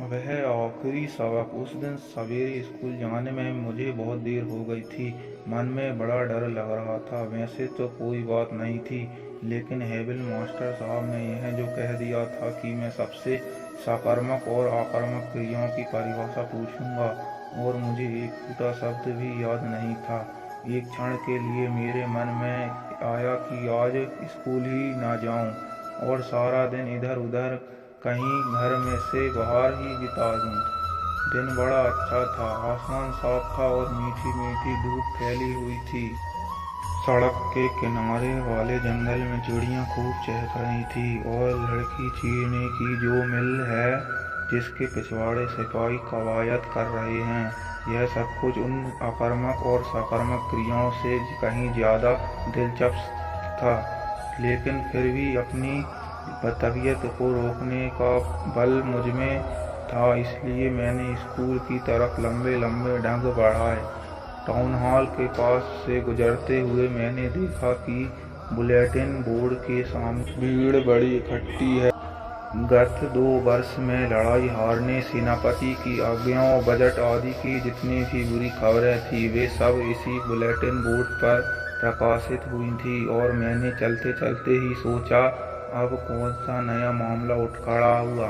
वह आखिरी सबक। उस दिन सवेरे स्कूल जाने में मुझे बहुत देर हो गई थी। मन में बड़ा डर लग रहा था। वैसे तो कोई बात नहीं थी, लेकिन हेबिल मास्टर साहब ने यह जो कह दिया था कि मैं सबसे सकारात्मक और आक्रामक क्रियाओं की परिभाषा पूछूंगा, और मुझे एक छोटा शब्द भी याद नहीं था। एक क्षण के लिए मेरे मन में आया कि आज स्कूल ही ना जाऊं और सारा दिन इधर उधर कहीं घर में से बाहर ही बिता दूं। दिन बड़ा अच्छा था। आसमान साफ था और मीठी मीठी धूप फैली हुई थी। सड़क के किनारे वाले जंगल में चिड़ियां खूब चहक रही थी, और लड़की चीरने की जो मिल है जिसके पिछवाड़े सिपाही कवायद कर रहे हैं, यह सब कुछ उन आक्रामक और सकारात्मक क्रियाओं से कहीं ज्यादा दिलचस्प था। लेकिन फिर भी अपनी तबीयत को रोकने का बल मुझमें था, इसलिए मैंने स्कूल की तरफ लंबे लंबे डग बढ़ाए। टाउन हॉल के पास से गुजरते हुए मैंने देखा कि बुलेटिन बोर्ड के सामने भीड़ बड़ी इकट्ठी है। गत 2 वर्ष में लड़ाई हारने, सेनापति की आज्ञाओं, बजट आदि की जितनी भी बुरी खबरें थी, वे सब इसी बुलेटिन बोर्ड पर प्रकाशित हुई थी। और मैंने चलते चलते ही सोचा, अब कौन सा नया मामला उठ खड़ा हुआ।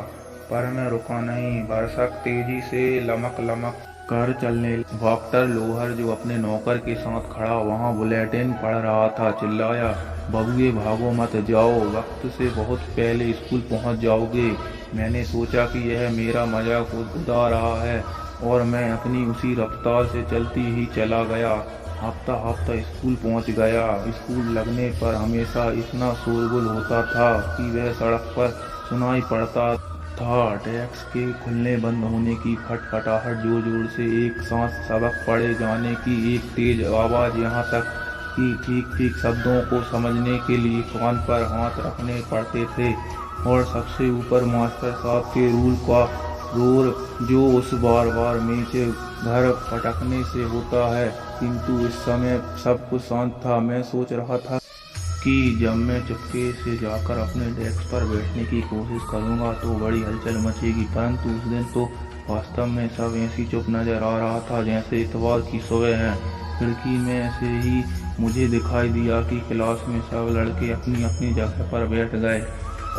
पर मैं रुका नहीं। बरसात तेजी से लमक लमक कर चलने। डॉक्टर लोहर, जो अपने नौकर के साथ खड़ा वहां बुलेटिन पढ़ रहा था, चिल्लाया, बबुए भागो मत, जाओ, वक्त से बहुत पहले स्कूल पहुंच जाओगे। मैंने सोचा कि यह मेरा मजाक उड़ा रहा है, और मैं अपनी उसी रफ्तार से चलती ही चला गया। हफ्ता हफ्ता स्कूल पहुंच गया। स्कूल लगने पर हमेशा इतना शोरगुल होता था कि वह सड़क पर सुनाई पड़ता था। डेस्क के खुलने बंद होने की खटखटाहट, जोर जोर से एक साथ सबक पढ़े जाने की एक तेज आवाज, यहाँ तक कि ठीक ठीक शब्दों को समझने के लिए कान पर हाथ रखने पड़ते थे। और सबसे ऊपर मास्टर साहब के रूल का जोर, जो उस बार बार नीचे घर पटकने से होता है। किंतु इस समय सब कुछ शांत था। मैं सोच रहा था कि जब मैं चुपके से जाकर अपने डेस्क पर बैठने की कोशिश करूंगा तो बड़ी हलचल मचेगी, परंतु उस दिन तो वास्तव में सब ऐसी चुप नजर आ रहा था जैसे इतवार की सुबह है। खिड़की में से ही मुझे दिखाई दिया कि क्लास में सब लड़के अपनी अपनी जगह पर बैठ गए,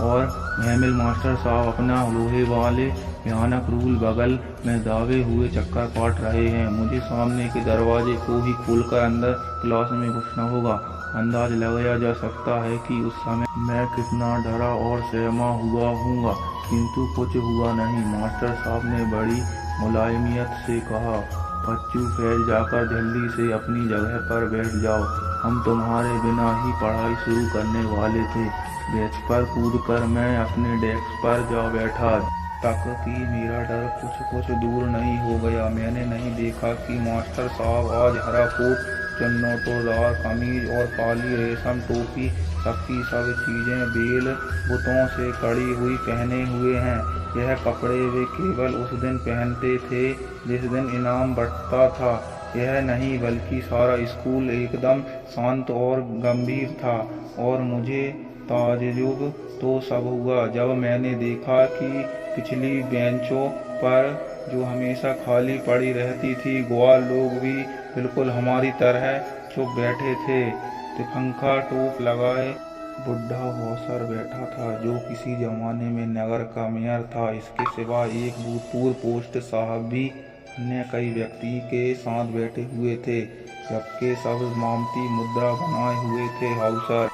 और हेमिल मास्टर साहब अपना लोहे वाले भयानक रूल बगल में दागे हुए चक्कर काट रहे हैं। मुझे सामने के दरवाजे को ही खोलकर अंदर क्लास में घुसना होगा। अंदाज लगाया जा सकता है कि उस समय मैं कितना डरा और सहमा हुआ हूँगा, किंतु कुछ हुआ नहीं। मास्टर साहब ने बड़ी मुलायमियत से कहा, बच्चों, फैल जाकर जल्दी से अपनी जगह पर बैठ जाओ। हम तुम्हारे बिना ही पढ़ाई शुरू करने वाले थे। बेंच पर कूदकर मैं अपने डेस्क पर जा बैठा, तक कि मेरा डर कुछ दूर नहीं हो गया। मैंने नहीं देखा कि मास्टर साहब आज हरा कोट, चुन्नटोदार कमीज और काली रेशम टोपी, सबकी सब चीजें बेल बुतों से कड़ी हुई पहने हुए हैं। यह कपड़े वे केवल उस दिन पहनते थे जिस दिन इनाम बंटता था। यह नहीं, बल्कि सारा स्कूल एकदम शांत और गंभीर था। और मुझे ताज्जुब तो सब हुआ जब मैंने देखा कि पिछली बेंचों पर, जो हमेशा खाली पड़ी रहती थी, ग्वाल लोग भी बिल्कुल हमारी तरह चुप बैठे थे। तिफंखा टोप लगाए बुढ़ा हौसर बैठा था, जो किसी जमाने में नगर का मेयर था। इसके सिवा एक भूतपूर्व पोस्ट साहब भी अन्य कई व्यक्ति के साथ बैठे हुए थे, जबकि सब मामती मुद्रा बनाए हुए थे। हौसर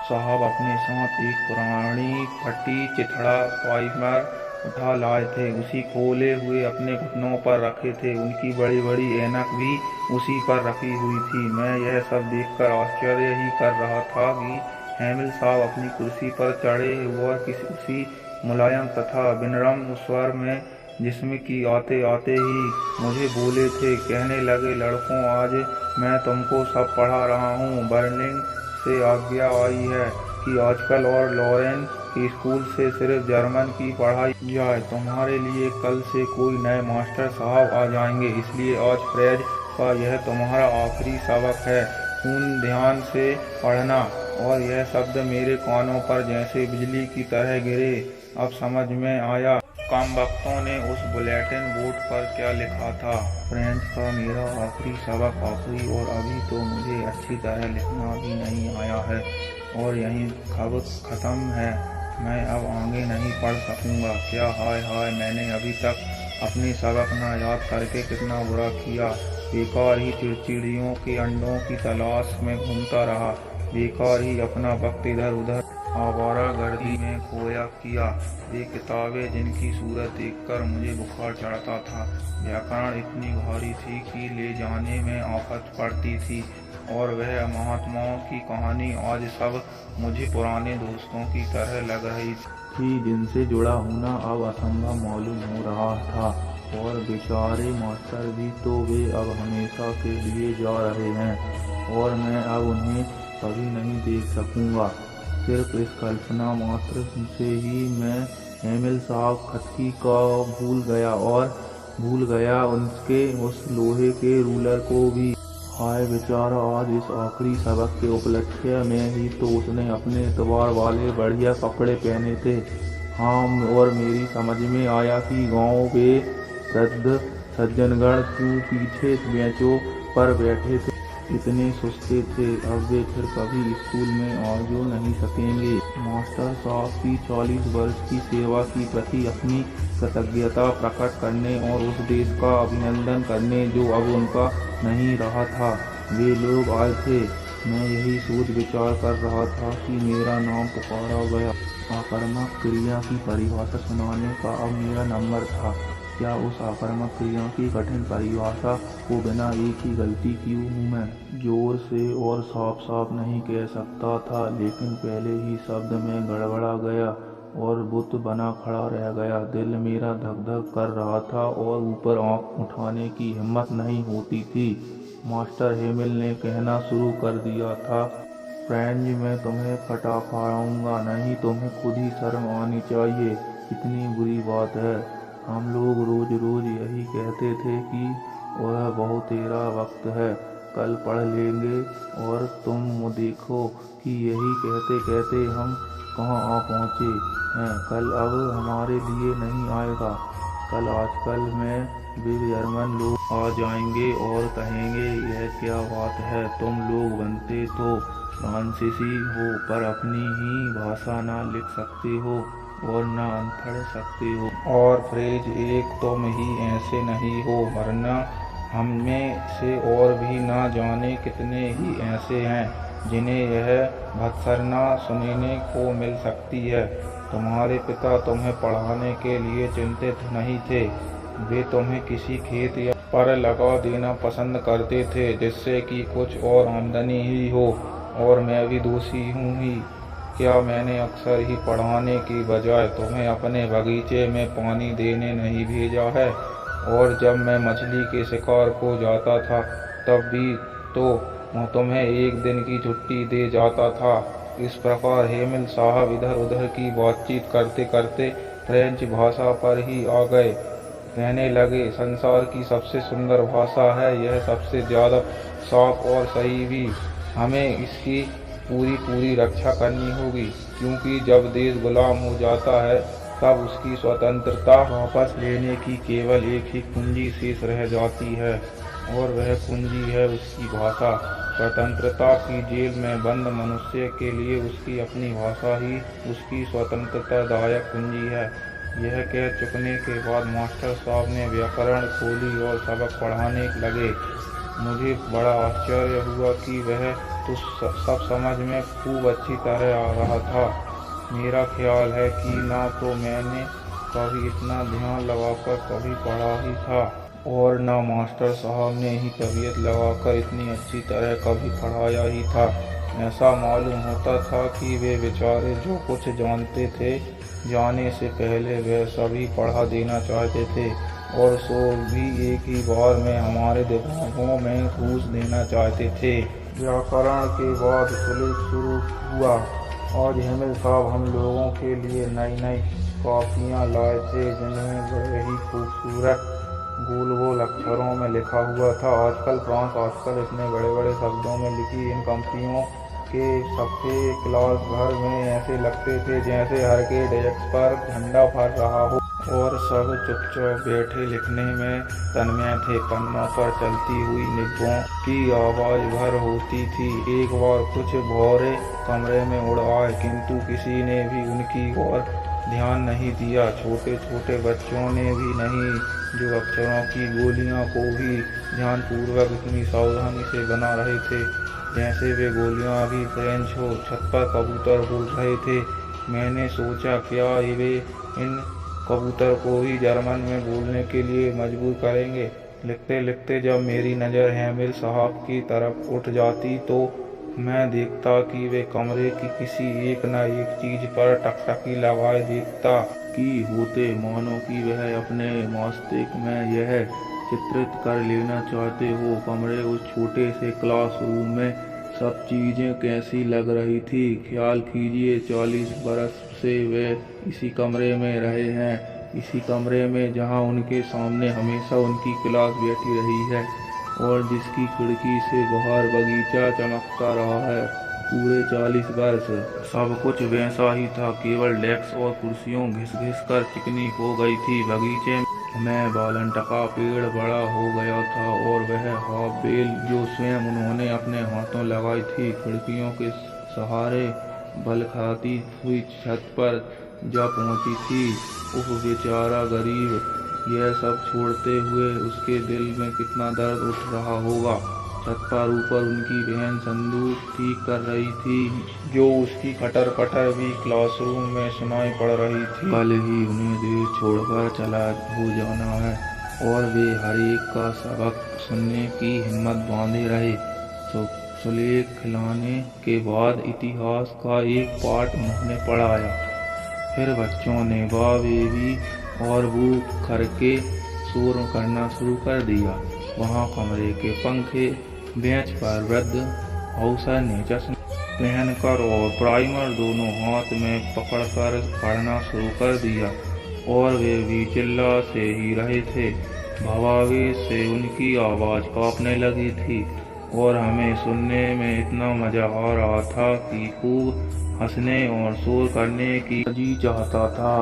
साहब अपने साथ एक पुरानी फटी चिथड़ा प्राइमर उठा लाए थे। उसी खोले हुए अपने घुटनों पर रखे थे। उनकी बड़ी बड़ी ऐनक भी उसी पर रखी हुई थी। मैं यह सब देखकर आश्चर्य ही कर रहा था कि हेमिल साहब अपनी कुर्सी पर चढ़े और उसी मुलायम तथा विनम्र स्वर में, जिसमें कि आते आते ही मुझे बोले थे, कहने लगे, लड़कों, आज मैं तुमको सब पढ़ा रहा हूँ। बर्लिन से आज्ञा आई है कि आजकल और लॉरेन के स्कूल से सिर्फ जर्मन की पढ़ाई जाए। तुम्हारे लिए कल से कोई नए मास्टर साहब आ जाएंगे, इसलिए आज फ्रेज का यह तुम्हारा आखिरी सबक है। खून ध्यान से पढ़ना। और यह शब्द मेरे कानों पर जैसे बिजली की तरह गिरे। अब समझ में आया कम वक्तों ने उस बुलेटिन बोर्ड पर क्या लिखा था। फ्रेंच का मेरा आखिरी सबक आखिरी और अभी तो मुझे अच्छी तरह लिखना भी नहीं आया है और यहीं खत्म है। मैं अब आगे नहीं पढ़ सकूंगा। क्या हाय हाय, मैंने अभी तक अपनी सबक न याद करके कितना बुरा किया। बेकार ही चिड़चिड़ियों के अंडों की तलाश में घूमता रहा, बेकार ही अपना वक्त इधर उधर आवारागर्दी में खोया किया। ये किताबें जिनकी सूरत देखकर मुझे बुखार चढ़ता था, व्याकरण इतनी भारी थी कि ले जाने में आफत पड़ती थी, और वह महात्माओं की कहानी आज सब मुझे पुराने दोस्तों की तरह लग रही थी, जिनसे जुड़ा होना अब असंभव मालूम हो रहा था। और बेचारे मास्टर भी तो वे अब हमेशा के लिए जा रहे हैं और मैं अब उन्हें कभी नहीं देख सकूंगा। सिर्फ इस कल्पना मात्र से ही मैं हेमिल साहब खटकी का भूल गया उनके उस लोहे के रूलर को भी। हाय बेचारा, आज इस आखिरी सबक के उपलक्ष्य में ही तो उसने अपने इतवार वाले बढ़िया कपड़े पहने थे। हाँ, और मेरी समझ में आया कि गांव के वृद्ध सज्जनगण क्यों पीछे बेंचों पर बैठे थे, इतने सुस्ते थे। अब वे फिर कभी स्कूल में आ जो नहीं सकेंगे। मास्टर साहब की 40 वर्ष की सेवा की प्रति अपनी कृतज्ञता प्रकट करने और उस देश का अभिनंदन करने जो अब उनका नहीं रहा था, वे लोग आए थे। मैं यही सोच विचार कर रहा था कि मेरा नाम पुकारा गया। आक्रामक क्रिया की परिभाषा सुनाने का अब मेरा नंबर था। क्या उस आक्रामक क्रिया की कठिन परिभाषा को बिना एक ही गलती किए हूँ मैं जोर से और साफ साफ नहीं कह सकता था, लेकिन पहले ही शब्द में गड़बड़ा गया और बुत बना खड़ा रह गया। दिल मेरा धक धक कर रहा था और ऊपर आंख उठाने की हिम्मत नहीं होती थी। मास्टर हेमिल ने कहना शुरू कर दिया था, फ्रेंच, मैं तुम्हें फटा फाड़ूंगा नहीं, तुम्हें खुद ही शर्म आनी चाहिए। कितनी बुरी बात है। हम लोग रोज रोज यही कहते थे कि वह बहुत तेरा वक्त है, कल पढ़ लेंगे, और तुम देखो कि यही कहते कहते हम कहाँ आ पहुँचे हैं। कल अब हमारे लिए नहीं आएगा। कल आजकल में वे जर्मन लोग आ जाएंगे और कहेंगे, यह क्या बात है, तुम लोग बनते तो फ्रांसीसी हो पर अपनी ही भाषा ना लिख सकते हो और न पढ़ सकते हो, और फ्रेज एक तुम ही ऐसे नहीं हो, वरना हम में से और भी ना जाने कितने ही ऐसे हैं जिन्हें यह भत्सना सुनने को मिल सकती है। तुम्हारे पिता तुम्हें पढ़ाने के लिए चिंतित नहीं थे, वे तुम्हें किसी खेत या पर लगा देना पसंद करते थे जिससे कि कुछ और आमदनी ही हो, और मैं भी दोषी हूँ ही। क्या मैंने अक्सर ही पढ़ाने की बजाय तुम्हें अपने बगीचे में पानी देने नहीं भेजा है, और जब मैं मछली के शिकार को जाता था तब भी तो तुम्हें एक दिन की छुट्टी दे जाता था। इस प्रकार हेमिल साहब इधर उधर की बातचीत करते करते फ्रेंच भाषा पर ही आ गए। कहने लगे, संसार की सबसे सुंदर भाषा है यह, सबसे ज्यादा साफ और सही भी। हमें इसकी पूरी रक्षा करनी होगी, क्योंकि जब देश गुलाम हो जाता है तब उसकी स्वतंत्रता वापस लेने की केवल एक ही कुंजी शेष रह जाती है, और वह कुंजी है उसकी भाषा। स्वतंत्रता की जेल में बंद मनुष्य के लिए उसकी अपनी भाषा ही उसकी स्वतंत्रतादायक कुंजी है। यह कह चुकने के बाद मास्टर साहब ने व्याकरण खोली और सबक पढ़ाने लगे। मुझे बड़ा आश्चर्य हुआ कि वह तो सब समझ में खूब अच्छी तरह आ रहा था। मेरा ख्याल है कि ना तो मैंने कभी इतना ध्यान लगाकर कभी पढ़ा ही था, और ना मास्टर साहब ने ही तबीयत लगाकर इतनी अच्छी तरह कभी पढ़ाया ही था। ऐसा मालूम होता था कि वे बेचारे जो कुछ जानते थे, जाने से पहले वह सभी पढ़ा देना चाहते थे, और सो भी एक ही बार में हमारे दिमागों में घूस देना चाहते थे। व्याकरण के बाद सुलेख शुरू हुआ। आज हेमिल साहब हम लोगों के लिए नई नई कॉपियाँ लाए थे, जिनमें बड़े ही खूबसूरत गोल गोल अक्षरों में लिखा हुआ था, आजकल फ्रांस, आजकल इतने बड़े बड़े शब्दों में लिखी इन कंपनियों के सफ़े क्लास भर में ऐसे लगते थे जैसे हर के डेस्क पर झंडा फहर रहा हो। और सब चुपचाप बैठे लिखने में तन्मय थे। पन्नों पर चलती हुई निब्बों की आवाज भर होती थी। एक बार कुछ भौरे कमरे में उड़ आए, किंतु किसी ने भी उनकी ओर ध्यान नहीं दिया। छोटे छोटे बच्चों ने भी नहीं, जो अक्षरों की गोलियां को भी ध्यानपूर्वक इतनी सावधानी से बना रहे थे जैसे वे गोलियां भी फ्रेंच हो। छत पर कबूतर बोल रहे थे। मैंने सोचा, क्या वे इन कबूतर को ही जर्मन में बोलने के लिए मजबूर करेंगे। लिखते लिखते जब मेरी नज़र हैमिल साहब की तरफ उठ जाती तो मैं देखता कि वे कमरे की किसी एक न एक चीज पर टकटकी लगाए देखता कि होते, मानो कि वह अपने मस्तिष्क में यह चित्रित कर लेना चाहते हो कमरे उस छोटे से क्लासरूम में सब चीजें कैसी लग रही थी। ख्याल कीजिए, 40 बरस से वे इसी कमरे में रहे हैं, इसी कमरे में जहां उनके सामने हमेशा उनकी क्लास बैठी रही है और जिसकी खिड़की से बाहर बगीचा चमकता रहा है पूरे 40 वर्ष। सब कुछ वैसा ही था, केवल डेस्क और कुर्सियों घिस घिस कर चिकनी हो गई थी। बगीचे में बालंट का पेड़ बड़ा हो गया था और वह हाफ बेल जो स्वयं उन्होंने अपने हाथों लगाई थी, खिड़कियों के सहारे बलखाती हुई छत पर जा पहुंची थी। उफ, बेचारा गरीब, यह सब छोड़ते हुए उसके दिल में कितना दर्द उठ रहा होगा। छत पर ऊपर उनकी बहन संदूक ठीक कर रही थी, जो उसकी खटर पटर भी क्लासरूम में सुनाई पड़ रही थी। कल ही उन्हें देर छोड़कर चला हो जाना है और वे हर एक का सबक सुनने की हिम्मत बांधे रहे। सुलेख खिलाने के बाद इतिहास का एक पाठ उन्होंने पढ़ाया। फिर बच्चों ने वाह बेबी और वो करके शोर करना शुरू कर दिया। वहाँ कमरे के पंखे, बेंच पर वृद्ध अफसर ने चश्मा पहनकर और प्राइमर दोनों हाथ में पकड़कर पढ़ना शुरू कर दिया और वे भी चिल्ला से ही रहे थे। भावावेश से उनकी आवाज कांपने लगी थी और हमें सुनने में इतना मजा आ रहा था कि खूब हंसने और शोर करने की जी चाहता था।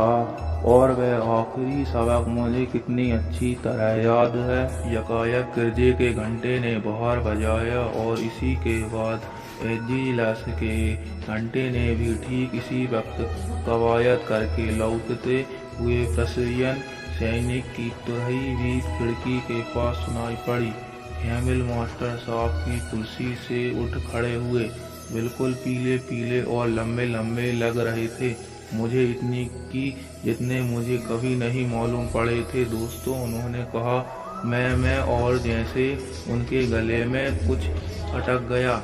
और वह आखिरी सबक मुझे कितनी अच्छी तरह याद है। यकायक गिरजे के घंटे ने बाहर बजाया और इसी के बाद एजिलस के घंटे ने भी ठीक इसी वक्त कवायद करके लौटते हुए प्रसियन सैनिक की तुरही भी खिड़की के पास सुनाई पड़ी। हैमिल मास्टर साहब की कुर्सी से उठ खड़े हुए, बिल्कुल पीले पीले और लंबे लंबे लग रहे थे, मुझे इतनी कि जितने मुझे कभी नहीं मालूम पड़े थे। दोस्तों, उन्होंने कहा, मैं और जैसे उनके गले में कुछ अटक गया।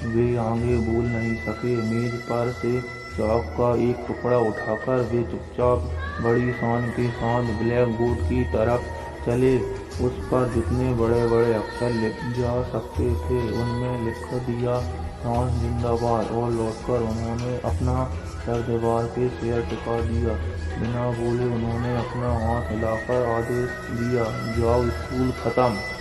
वे आगे बोल नहीं सके। मेज पर से चाक का एक टुकड़ा उठाकर वे चुपचाप बड़ी शान के साथ ब्लैक बोर्ड की तरफ चले। उस पर जितने बड़े बड़े अक्षर लिख जा सकते थे उनमें लिख दिया, फ्रांस जिंदाबाद, और लौटकर उन्होंने अपना सर दीवार पे सिर टिका दिया। बिना बोले उन्होंने अपना हाथ हिलाकर आदेश दिया, जाओ, स्कूल खत्म।